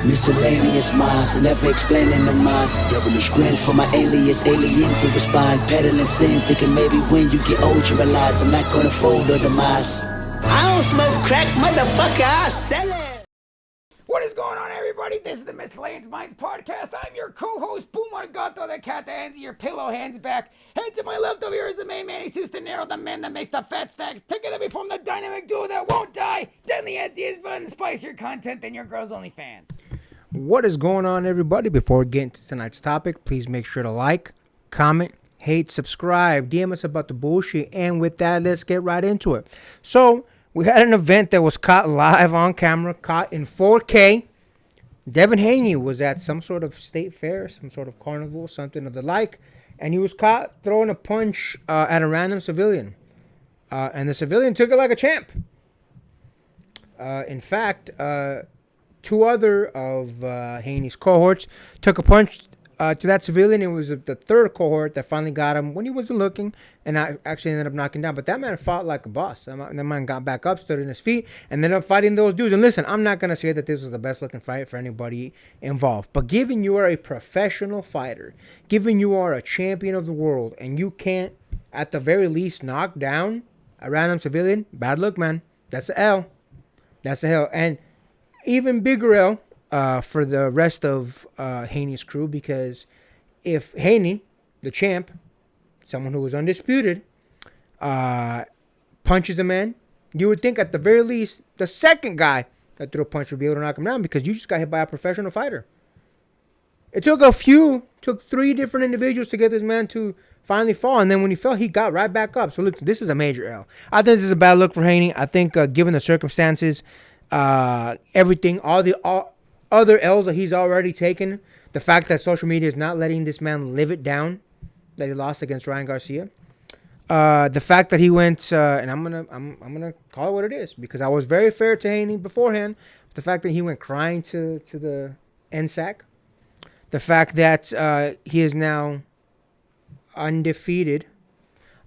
Miscellaneous minds, never explaining the minds. Devilish grin for my alias, aliens who respond. Peddling sin, thinking maybe when you get old you realize I'm not gonna fold or demise. I don't smoke crack, motherfucker, I sell it. What is going on, everybody? This is the Miscellaneous Minds Podcast. I'm your co-host, Puma Gato, the cat that hands your pillow hands back. And to my left over here is the main man, Jesus De Niro, the man that makes the fat stacks. Together we form the dynamic duo that won't die. Deadly ideas, fun, spicier content than your girl's OnlyFans. What is going on, everybody? Before we get into tonight's topic, please make sure to like, comment, hate, subscribe, DM us about the bullshit. And with that, let's get right into it. So, we had an event that was caught live on camera, caught in 4K. Devin Haney was at some sort of state fair, some sort of carnival, something of the like, and he was caught throwing a punch at a random civilian. And the civilian took it like a champ. In fact, two other of Haney's cohorts took a punch to that civilian. It was the third cohort that finally got him when he wasn't looking, and I actually ended up knocking down. But that man fought like a boss. That man got back up, stood on his feet, and ended up fighting those dudes. And listen, I'm not going to say that this was the best looking fight for anybody involved, but given you are a professional fighter, given you are a champion of the world, and you can't, at the very least, knock down a random civilian, bad luck, man. That's a L. That's a hell. And even bigger L for the rest of Haney's crew, because if Haney, the champ, someone who was undisputed, punches a man, you would think at the very least the second guy that threw a punch would be able to knock him down, because you just got hit by a professional fighter. It took three different individuals to get this man to finally fall, and then when he fell, he got right back up. So look, this is a major L. I think this is a bad look for Haney. I think given the circumstances, everything, all other L's that he's already taken, the fact that social media is not letting this man live it down, that he lost against Ryan Garcia, the fact that he went, and I'm gonna call it what it is, because I was very fair to Haney beforehand. The fact that he went crying to the NSAC, the fact that he is now undefeated,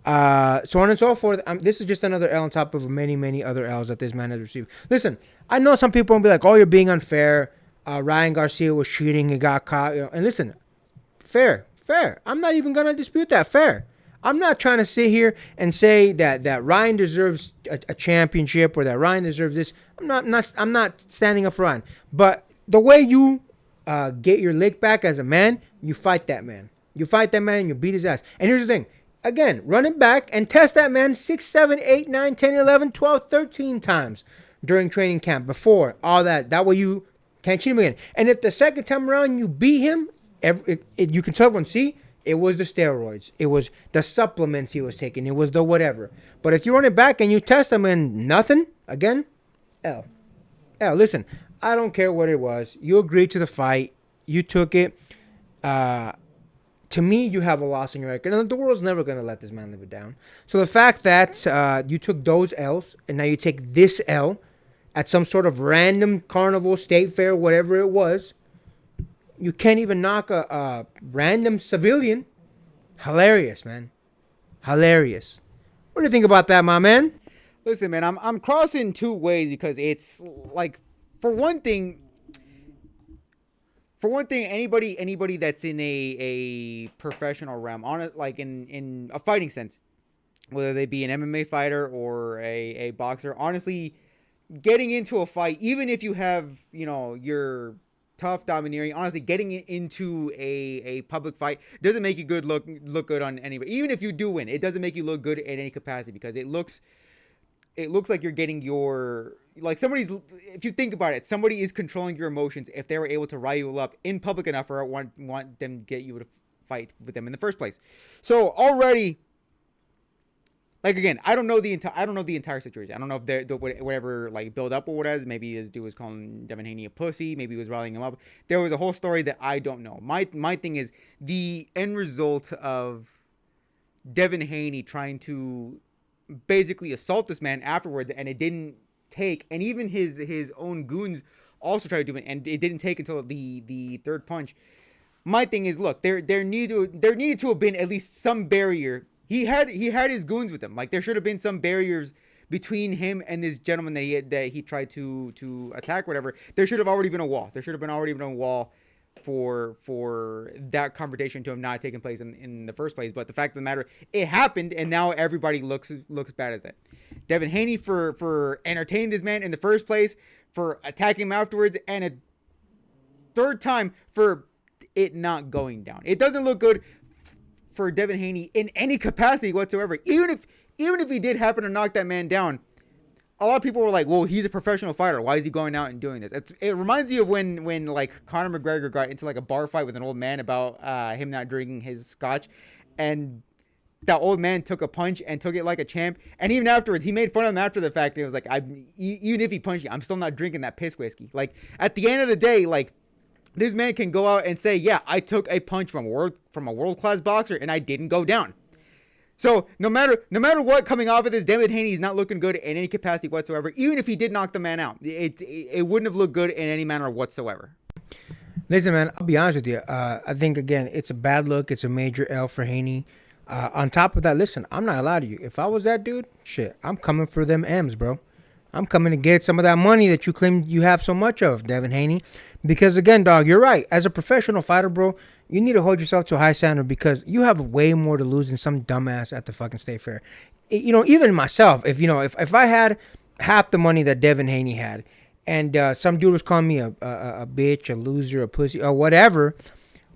so on and so forth. This is just another L on top of many, many other L's that this man has received. Listen, I know some people will be like, "Oh, you're being unfair. Ryan Garcia was cheating. He got caught." And listen, fair. I'm not even gonna dispute that. Fair. I'm not trying to sit here and say that Ryan deserves a championship or that Ryan deserves this. I'm not standing up for Ryan. But the way you get your lick back as a man, you fight that man. You fight that man and you beat his ass. And here's the thing. Again, run it back and test that man 6, 7, 8, 9, 10, 11, 12, 13 times during training camp before all that. That way you can't cheat him again. And if the second time around you beat him, you can tell everyone, see, it was the steroids. It was the supplements he was taking. It was the whatever. But if you run it back and you test him and nothing, again, L. Listen, I don't care what it was. You agreed to the fight. You took it. To me, you have a loss in your record. And the world's never going to let this man live it down. So the fact that you took those L's and now you take this L at some sort of random carnival, state fair, whatever it was, you can't even knock a random civilian. Hilarious, man. Hilarious. What do you think about that, my man? Listen, man, I'm crossing two ways, because it's like, for one thing, anybody that's in a professional realm, on it, like in a fighting sense, whether they be an MMA fighter or a boxer, honestly, getting into a fight, even if you have, you're tough, domineering, honestly, getting into a public fight doesn't make you look good on anybody. Even if you do win, it doesn't make you look good in any capacity, because it looks like you're getting if you think about it, somebody is controlling your emotions if they were able to rile you up in public enough, or want them to get you to fight with them in the first place. So already, like, again, I don't know the entire situation. I don't know if whatever, like, build up or whatever. Maybe this dude was calling Devin Haney a pussy. Maybe he was riling him up. There was a whole story that I don't know. My thing is the end result of Devin Haney trying to basically assault this man afterwards, and it didn't take. And even his own goons also tried to do it, and it didn't take until the third punch. My thing is, look, there needed to have been at least some barrier. He had his goons with him. Like, there should have been some barriers between him and this gentleman that he tried to attack, whatever. There should have already been a wall. There should have already been a wall for that confrontation to have not taken place in the first place. But the fact of the matter, it happened, and now everybody looks bad at that. Devin Haney for entertaining this man in the first place, for attacking him afterwards, and a third time for it not going down. It doesn't look good for Devin Haney in any capacity whatsoever. Even if he did happen to knock that man down, a lot of people were like, well, he's a professional fighter. Why is he going out and doing this? It reminds you of when like Conor McGregor got into like a bar fight with an old man about him not drinking his scotch, and that old man took a punch and took it like a champ. And even afterwards, he made fun of him after the fact. And it was like, even if he punched you, I'm still not drinking that piss whiskey. Like, at the end of the day, like, this man can go out and say, yeah, I took a punch from a world-class boxer and I didn't go down. So no matter what coming off of this, Devin Haney is not looking good in any capacity whatsoever. Even if he did knock the man out, it wouldn't have looked good in any manner whatsoever. Listen, man, I'll be honest with you. I think, again, it's a bad look. It's a major L for Haney. On top of that, listen, I'm not gonna lie to you. If I was that dude, shit, I'm coming for them M's, bro. I'm coming to get some of that money that you claim you have so much of, Devin Haney. Because, again, dog, you're right. As a professional fighter, bro, you need to hold yourself to a high standard because you have way more to lose than some dumbass at the fucking state fair. Even myself, if I had half the money that Devin Haney had and some dude was calling me a bitch, a loser, a pussy, or whatever,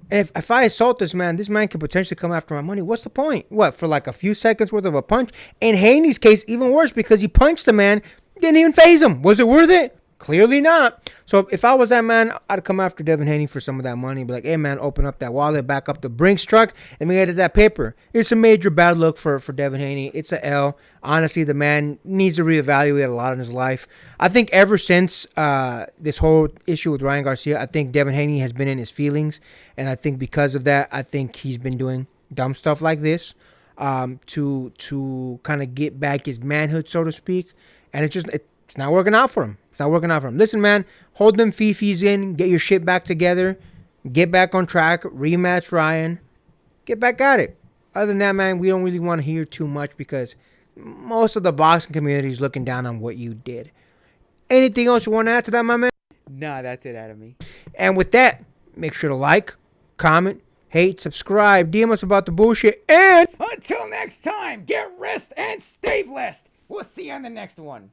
and if I assault this man could potentially come after my money. What's the point? What, for like a few seconds worth of a punch? In Haney's case, even worse because he punched the man, didn't even phase him. Was it worth it? Clearly not. So if I was that man, I'd come after Devin Haney for some of that money. Be like, hey, man, open up that wallet, back up the Brinks truck, and we edit that paper. It's a major bad look for Devin Haney. It's a L. Honestly, the man needs to reevaluate a lot in his life. I think ever since this whole issue with Ryan Garcia, I think Devin Haney has been in his feelings. And I think because of that, I think he's been doing dumb stuff like this to kind of get back his manhood, so to speak. And it's not working out for him. It's not working out for him. Listen, man, hold them fifis in. Get your shit back together. Get back on track. Rematch Ryan. Get back at it. Other than that, man, we don't really want to hear too much because most of the boxing community is looking down on what you did. Anything else you want to add to that, my man? Nah, that's it out of me. And with that, make sure to like, comment, hate, subscribe, DM us about the bullshit, and until next time, get rest and stay blessed. We'll see you on the next one.